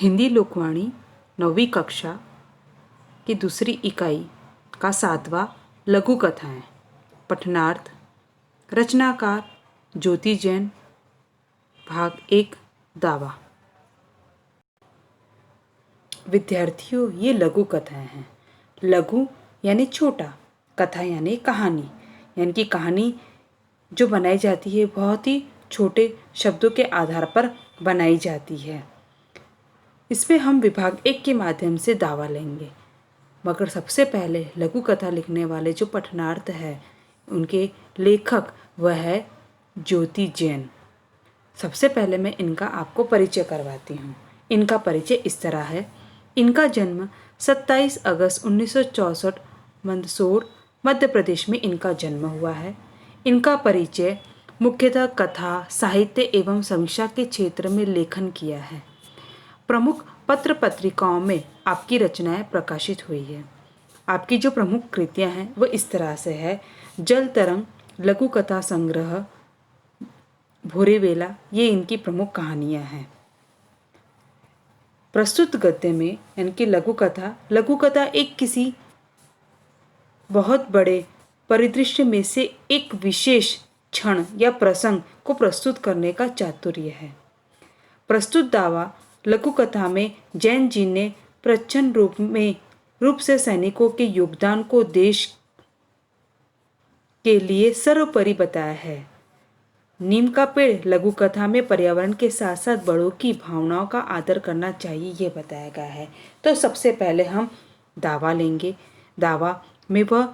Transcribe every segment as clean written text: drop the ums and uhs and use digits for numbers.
हिंदी लोकवाणी 9वीं कक्षा की दूसरी इकाई का 7वां लघु कथाएं। पठनार्थ रचनाकार ज्योति जैन। भाग 1 दावा। विद्यार्थियों, ये लघु कथाएं हैं। लघु यानी छोटा, कथा यानी कहानी, यानी कि कहानी जो बनाई जाती है बहुत ही छोटे शब्दों के आधार पर बनाई जाती है। इसमें हम विभाग 1 के माध्यम से दावा लेंगे, मगर सबसे पहले लघु कथा लिखने वाले जो पठनार्थ है उनके लेखक वह है ज्योति जैन। सबसे पहले मैं इनका आपको परिचय करवाती हूँ। इनका परिचय इस तरह है। इनका जन्म 27 अगस्त 1964 मंदसौर मध्य प्रदेश में इनका जन्म हुआ है। इनका परिचय मुख्यतः कथा, साहित्य एवं समीक्षा के क्षेत्र में लेखन किया है। प्रमुख पत्र पत्रिकाओं में आपकी रचनाएं प्रकाशित हुई है। आपकी जो प्रमुख कृतियां हैं वो इस तरह से है। जल तरंग लघु कथा संग्रह, भोरे वेला, ये इनकी प्रमुख कहानियां हैं। प्रस्तुत गद्य में इनकी लघु कथा एक किसी बहुत बड़े परिदृश्य में से एक विशेष क्षण या प्रसंग को प्रस्तुत करने का चातुर्य है। प्रस्तुत दावा लघु कथा में जैन जी ने प्रच्छन्न रूप से सैनिकों के योगदान को देश के लिए सर्वोपरि बताया है। नीम का पेड़ लघु कथा में पर्यावरण के साथ साथ बड़ों की भावनाओं का आदर करना चाहिए, ये बताया गया है। तो सबसे पहले हम दावा लेंगे। दावा में वह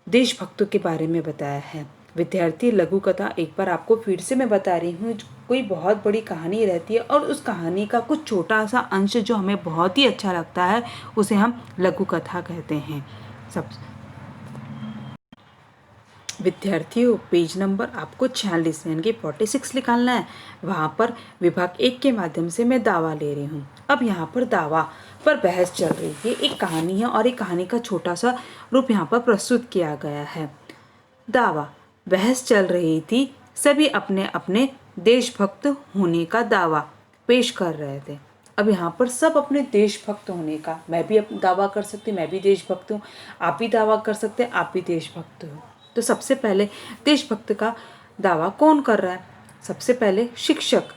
देशभक्तों के बारे में बताया है। विद्यार्थी, लघु कथा एक बार आपको फिर से मैं बता रही हूँ, कोई बहुत बड़ी कहानी रहती है और उस कहानी का कुछ छोटा सा अंश जो हमें बहुत ही अच्छा लगता है उसे हम लघु कथा कहते हैं। सब विद्यार्थियों, पेज नंबर आपको 46 यानी कि 46 निकालना है। वहाँ पर विभाग 1 के माध्यम से मैं दावा ले रही हूँ। अब यहाँ पर दावा पर बहस चल रही है। एक कहानी है और एक कहानी का छोटा सा रूप यहाँ पर प्रस्तुत किया गया है। दावा। बहस चल रही थी। सभी अपने अपने देशभक्त होने का दावा पेश कर रहे थे। अब यहाँ पर सब अपने देशभक्त होने का, मैं भी दावा कर सकती, मैं भी देशभक्त हूँ, आप भी दावा कर सकते हैं, आप भी देशभक्त हो। तो सबसे पहले देशभक्त का दावा कौन कर रहा है? सबसे पहले शिक्षक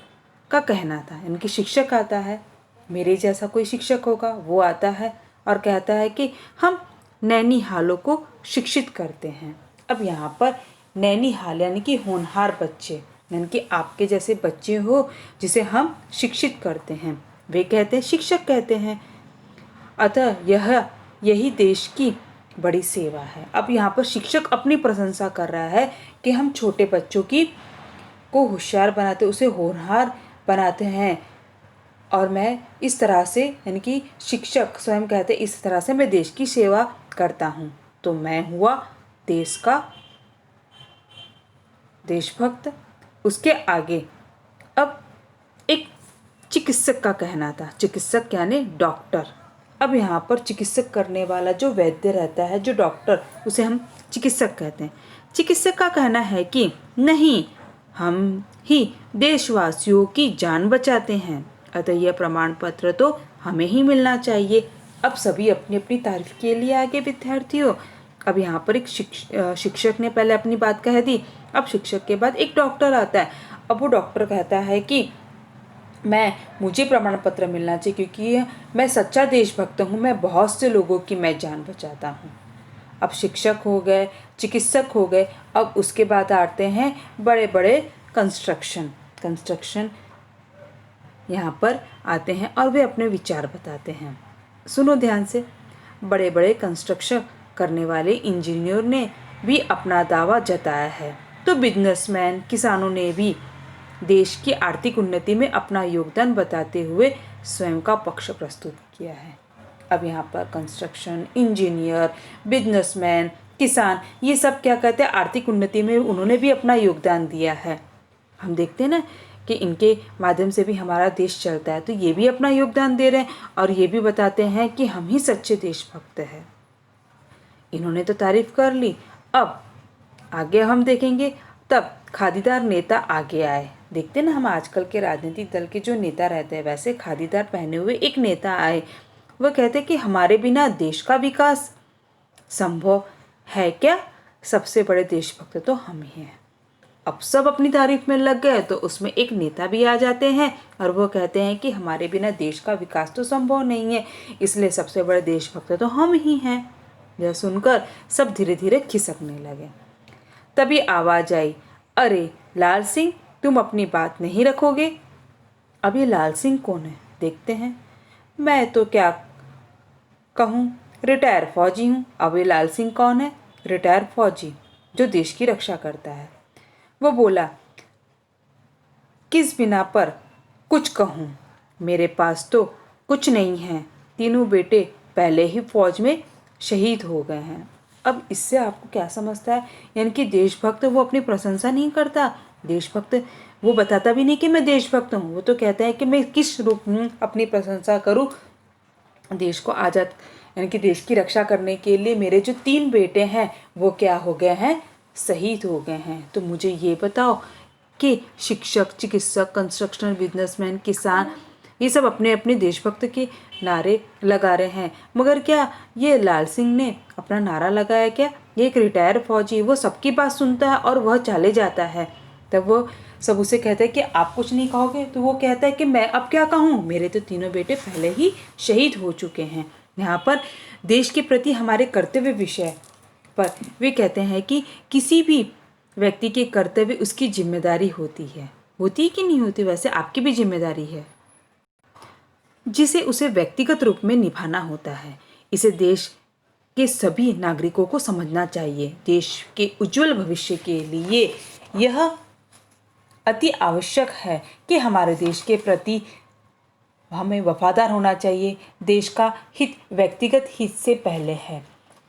का कहना था, इनकी शिक्षक आता है, मेरे जैसा कोई शिक्षक होगा, वो आता है और कहता है कि हम नैनीहालों को शिक्षित करते हैं। अब यहाँ पर नैनीहाल यानी कि होनहार बच्चे, यानी कि आपके जैसे बच्चे हो जिसे हम शिक्षित करते हैं, वे कहते हैं, शिक्षक कहते हैं। अतः यही देश की बड़ी सेवा है। अब यहाँ पर शिक्षक अपनी प्रशंसा कर रहा है कि हम छोटे बच्चों को होशियार बनाते, उसे होनहार बनाते हैं। और मैं इस तरह से, यानी कि शिक्षक स्वयं कहते हैं, इस तरह से मैं देश की सेवा करता हूँ। तो मैं हुआ देश का देशभक्त। उसके आगे अब एक चिकित्सक का कहना था। चिकित्सक यानी डॉक्टर। अब यहाँ पर चिकित्सक करने वाला जो वैद्य रहता है, जो डॉक्टर, उसे हम चिकित्सक कहते हैं। चिकित्सक का कहना है कि नहीं, हम ही देशवासियों की जान बचाते हैं, अतः यह प्रमाण पत्र तो हमें ही मिलना चाहिए। अब सभी अपनी अपनी तारीफ के लिए आगे विद्यार्थियों। अब यहाँ पर एक शिक्षक ने पहले अपनी बात कह दी। अब शिक्षक के बाद एक डॉक्टर आता है। अब वो डॉक्टर कहता है कि मुझे प्रमाण पत्र मिलना चाहिए क्योंकि मैं सच्चा देशभक्त हूँ, मैं बहुत से लोगों की मैं जान बचाता हूँ। अब शिक्षक हो गए, चिकित्सक हो गए। अब उसके बाद आते हैं बड़े बड़े कंस्ट्रक्शन यहाँ पर आते हैं और वे अपने विचार बताते हैं। सुनो ध्यान से। बड़े बड़े कंस्ट्रक्शन करने वाले इंजीनियर ने भी अपना दावा जताया है, तो बिजनेसमैन, किसानों ने भी देश की आर्थिक उन्नति में अपना योगदान बताते हुए स्वयं का पक्ष प्रस्तुत किया है। अब यहाँ पर कंस्ट्रक्शन, इंजीनियर, बिजनेसमैन, किसान, ये सब क्या कहते हैं, आर्थिक उन्नति में उन्होंने भी अपना योगदान दिया है। हम देखते हैं ना कि इनके माध्यम से भी हमारा देश चलता है, तो ये भी अपना योगदान दे रहे हैं और ये भी बताते हैं कि हम ही सच्चे देशभक्त हैं। इन्होंने तो तारीफ कर ली। अब आगे हम देखेंगे। तब खादीदार नेता आगे आए। देखते ना हम आजकल के राजनीतिक दल के जो नेता रहते हैं, वैसे खादीदार पहने हुए एक नेता आए। वह कहते कि हमारे बिना देश का विकास संभव है क्या? सबसे बड़े देशभक्त तो हम ही हैं। अब सब अपनी तारीफ में लग गए, तो उसमें एक नेता भी आ जाते हैं और वो कहते हैं कि हमारे बिना देश का विकास तो संभव नहीं है, इसलिए सबसे बड़े देशभक्त तो हम ही हैं। यह सुनकर सब धीरे धीरे खिसकने लगे। तभी आवाज आई, अरे लाल सिंह, तुम अपनी बात नहीं रखोगे? अब ये लाल सिंह कौन है, देखते हैं। मैं तो क्या कहूँ, रिटायर फौजी हूँ। अब ये लाल सिंह कौन है? रिटायर फौजी जो देश की रक्षा करता है। वो बोला, किस बिना पर कुछ कहूँ, मेरे पास तो कुछ नहीं है। तीनों बेटे पहले ही फौज में शहीद हो गए हैं। अब इससे आपको क्या समझता है? यानी कि देशभक्त वो अपनी प्रशंसा नहीं करता। देशभक्त वो बताता भी नहीं कि मैं देशभक्त हूँ, वो तो कहता है कि मैं किस रूप में अपनी प्रशंसा करूँ। देश को आज़ाद यानी कि देश की रक्षा करने के लिए मेरे जो 3 बेटे हैं वो क्या हो गए हैं? शहीद हो गए हैं। तो मुझे ये बताओ कि शिक्षक, चिकित्सक, कंस्ट्रक्शन, बिजनेसमैन, किसान, ये सब अपने अपने देशभक्त के नारे लगा रहे हैं, मगर क्या ये लाल सिंह ने अपना नारा लगाया क्या? ये एक रिटायर फौजी, वो सबकी बात सुनता है और वह चले जाता है। तब वो सब उसे कहते हैं कि आप कुछ नहीं कहोगे? तो वो कहता है कि मैं अब क्या कहूँ, मेरे तो तीनों बेटे पहले ही शहीद हो चुके हैं। यहाँ पर देश के प्रति हमारे कर्तव्य विषय पर वे कहते हैं कि किसी भी व्यक्ति के कर्तव्य उसकी जिम्मेदारी होती है। होती है कि नहीं होती? वैसे आपकी भी जिम्मेदारी है, जिसे उसे व्यक्तिगत रूप में निभाना होता है। इसे देश के सभी नागरिकों को समझना चाहिए। देश के उज्जवल भविष्य के लिए यह अति आवश्यक है कि हमारे देश के प्रति हमें वफादार होना चाहिए। देश का हित व्यक्तिगत हित से पहले है।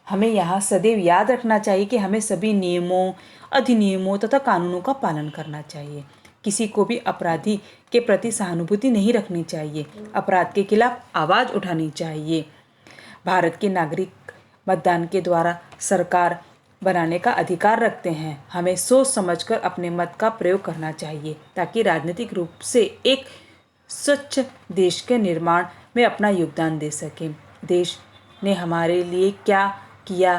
हमें यहाँ सदैव याद रखना चाहिए कि हमें सभी नियमों, अधिनियमों तथा कानूनों का पालन करना चाहिए। किसी को भी अपराधी के प्रति सहानुभूति नहीं रखनी चाहिए। अपराध के खिलाफ आवाज़ उठानी चाहिए। भारत के नागरिक मतदान के द्वारा सरकार बनाने का अधिकार रखते हैं। हमें सोच समझकर अपने मत का प्रयोग करना चाहिए ताकि राजनीतिक रूप से एक स्वच्छ देश के निर्माण में अपना योगदान दे सकें। देश ने हमारे लिए क्या किया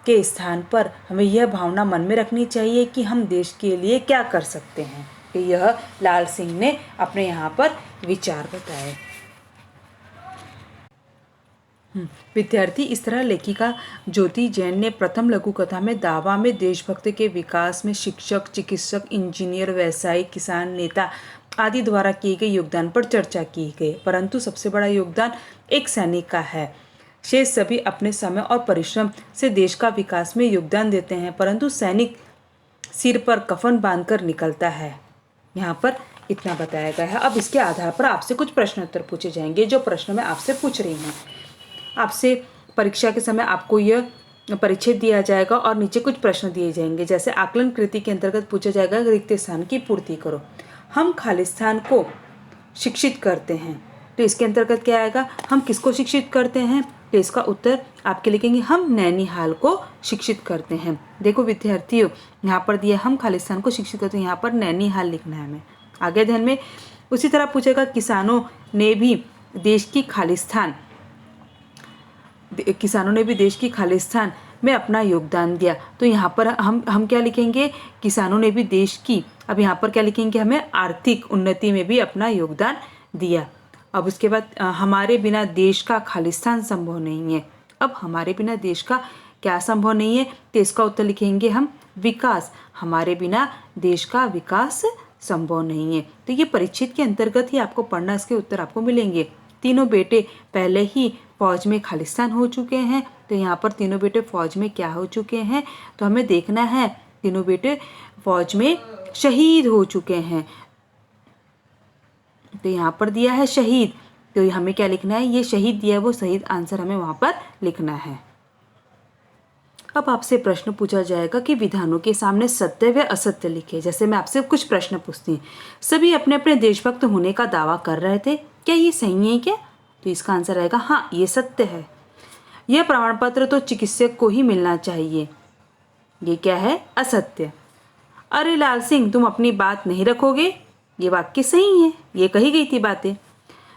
के स्थान पर हमें यह भावना मन में रखनी चाहिए कि हम देश के लिए क्या कर सकते हैं। कि यह लाल सिंह ने अपने यहाँ पर विचार बताए। विद्यार्थी, इस तरह लेखिका ज्योति जैन ने प्रथम लघु कथा में दावा में देशभक्त के विकास में शिक्षक, चिकित्सक, इंजीनियर, व्यवसायी, किसान, नेता आदि द्वारा किए गए योगदान पर चर्चा की गई, परंतु सबसे बड़ा योगदान एक सैनिक का है। शेष सभी अपने समय और परिश्रम से देश का विकास में योगदान देते हैं, परंतु सैनिक सिर पर कफन बांधकर निकलता है। यहाँ पर इतना बताया गया है। अब इसके आधार पर आपसे कुछ प्रश्न उत्तर पूछे जाएंगे। जो प्रश्न मैं आपसे पूछ रही हूँ, आपसे परीक्षा के समय आपको यह परिच्छेद दिया जाएगा और नीचे कुछ प्रश्न दिए जाएंगे। जैसे आकलन कृति के अंतर्गत पूछा जाएगा, रिक्त स्थान की पूर्ति करो। हम खालिस्तान को शिक्षित करते हैं, तो इसके अंतर्गत क्या आएगा? हम किसको शिक्षित करते हैं? तो इसका उत्तर आपके लिखेंगे, हम नैनीहाल को शिक्षित करते हैं। देखो विद्यार्थियों, यहाँ पर दिया हम खालिस्तान को शिक्षित करते हैं, यहाँ पर नैनीहाल लिखना है हमें। आगे ध्यान में उसी तरह पूछेगा, किसानों ने भी देश की खालिस्तान में अपना योगदान दिया। तो यहाँ पर हम क्या लिखेंगे? किसानों ने भी देश की, अब यहाँ पर क्या लिखेंगे? हमें आर्थिक उन्नति में भी अपना योगदान दिया। अब उसके बाद हमारे बिना देश का खालिस्तान संभव नहीं है। अब हमारे बिना देश का क्या संभव नहीं है? तो इसका उत्तर लिखेंगे हम विकास। हमारे बिना देश का विकास संभव नहीं है। तो ये परिच्छेद के अंतर्गत ही आपको पढ़ना, इसके उत्तर आपको मिलेंगे। तीनों बेटे पहले ही फौज में खालिस्तान हो चुके हैं, तो यहाँ पर तीनों बेटे फौज में क्या हो चुके हैं? तो हमें देखना है तीनों बेटे फौज में शहीद हो चुके हैं। तो यहाँ पर दिया है शहीद, तो हमें क्या लिखना है? ये शहीद दिया है, वो शहीद आंसर हमें वहाँ पर लिखना है। अब आपसे प्रश्न पूछा जाएगा कि विधानों के सामने सत्य व असत्य लिखे। जैसे मैं आपसे कुछ प्रश्न पूछती हूँ, सभी अपने अपने देशभक्त होने का दावा कर रहे थे, क्या ये सही है क्या? तो इसका आंसर आएगा हाँ, ये सत्य है। यह प्रमाण पत्र तो चिकित्सक को ही मिलना चाहिए, ये क्या है? असत्य। अरे लाल सिंह, तुम अपनी बात नहीं रखोगे? ये वाक्य सही है, ये कही गई थी बातें।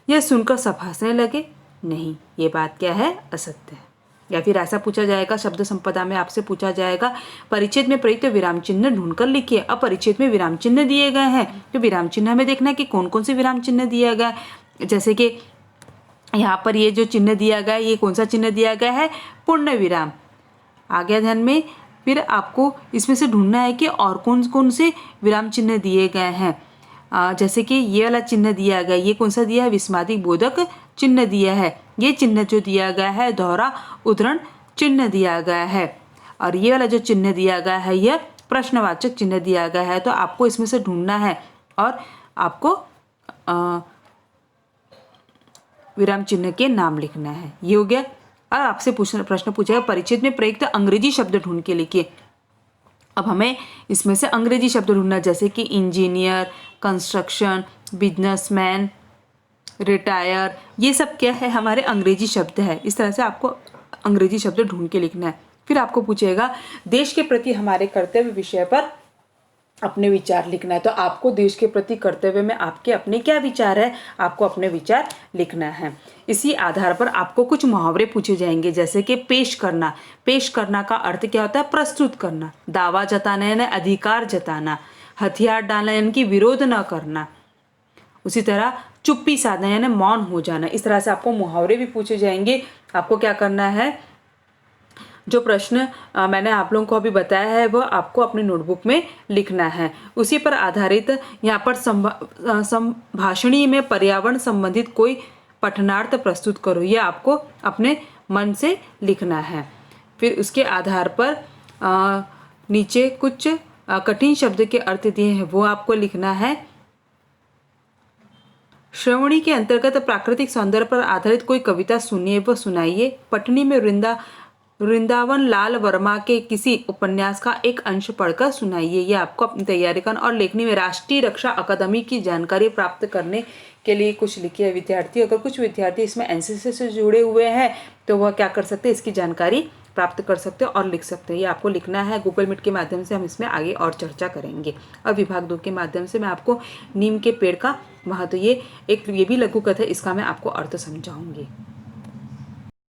यह सुनकर सब हंसने लगे। नहीं, ये बात क्या है, असत्य है। या फिर ऐसा पूछा जाएगा, शब्द संपदा में आपसे पूछा जाएगा परिच्छेद में प्रयुक्त विराम चिन्ह ढूंढकर लिखिए। अब परिच्छेद में विराम चिन्ह दिए गए हैं, तो विराम चिन्ह हमें देखना है कि कौन कौन से विराम चिन्ह दिया गया है। जैसे कि यहाँ पर ये जो चिन्ह दिया गया है, ये कौन सा चिन्ह दिया गया है, पूर्ण विराम। आ गया ध्यान में। फिर आपको इसमें से ढूंढना है कि और कौन कौन से विराम चिन्ह दिए गए हैं। जैसे कि ये वाला चिन्ह दिया गया, ये कौन सा दिया है, विस्मादी बोधक चिन्ह दिया है। ये चिन्ह जो दिया गया है, दोहरा उद्धरण चिन्ह दिया गया है। और ये वाला जो चिन्ह दिया गया है, यह प्रश्नवाचक चिन्ह दिया गया है। तो आपको इसमें से ढूंढना है और आपको विराम चिन्ह के नाम लिखना है। ये हो गया। अब आपसे प्रश्न पूछेगा परिच्छेद में प्रयुक्त अंग्रेजी शब्द ढूंढ के लिखिए। अब हमें इसमें से अंग्रेजी शब्द ढूंढना, जैसे कि इंजीनियर, कंस्ट्रक्शन, बिजनेसमैन, रिटायर, ये सब क्या है, हमारे अंग्रेजी शब्द है। इस तरह से आपको अंग्रेजी शब्द ढूंढ के लिखना है। फिर आपको पूछेगा देश के प्रति हमारे कर्तव्य विषय पर अपने विचार लिखना है। तो आपको देश के प्रति कर्तव्य में आपके अपने क्या विचार है, आपको अपने विचार लिखना है। इसी आधार पर आपको कुछ मुहावरे पूछे जाएंगे, जैसे कि पेश करना। पेश करना का अर्थ क्या होता है, प्रस्तुत करना। दावा जताना यानी अधिकार जताना। हथियार डालना यानी कि विरोध न करना। उसी तरह चुप्पी साधना यानी मौन हो जाना। इस तरह से आपको मुहावरे भी पूछे जाएंगे। आपको क्या करना है, जो प्रश्न मैंने आप लोगों को अभी बताया है वह आपको अपनी नोटबुक में लिखना है। उसी पर आधारित यहाँ पर संभाषणी में पर्यावरण संबंधित कोई पठनार्थ प्रस्तुत करो। यह आपको अपने मन से लिखना है। फिर उसके आधार पर नीचे कुछ कठिन शब्द के अर्थ दिए हैं, वो आपको लिखना है। श्रवणी के अंतर्गत प्राकृतिक सौंदर्य पर आधारित कोई कविता सुनिए व सुनाइए। पटनी में वृंदावन लाल वर्मा के किसी उपन्यास का एक अंश पढ़कर सुनाइए। ये आपको अपनी तैयारी करना। और लेखनी में राष्ट्रीय रक्षा अकादमी की जानकारी प्राप्त करने के लिए कुछ लिखिए विद्यार्थी। अगर कुछ विद्यार्थी इसमें एनसीसी से जुड़े हुए हैं तो वह क्या कर सकते हैं, इसकी जानकारी प्राप्त कर सकते हैं और लिख सकते हैं। ये आपको लिखना है। गूगल मीट के माध्यम से हम इसमें आगे और चर्चा करेंगे। अब विभाग 2 के माध्यम से मैं आपको नीम के पेड़ का महत्व, ये भी लघु कथा है, इसका मैं आपको अर्थ समझाऊंगी।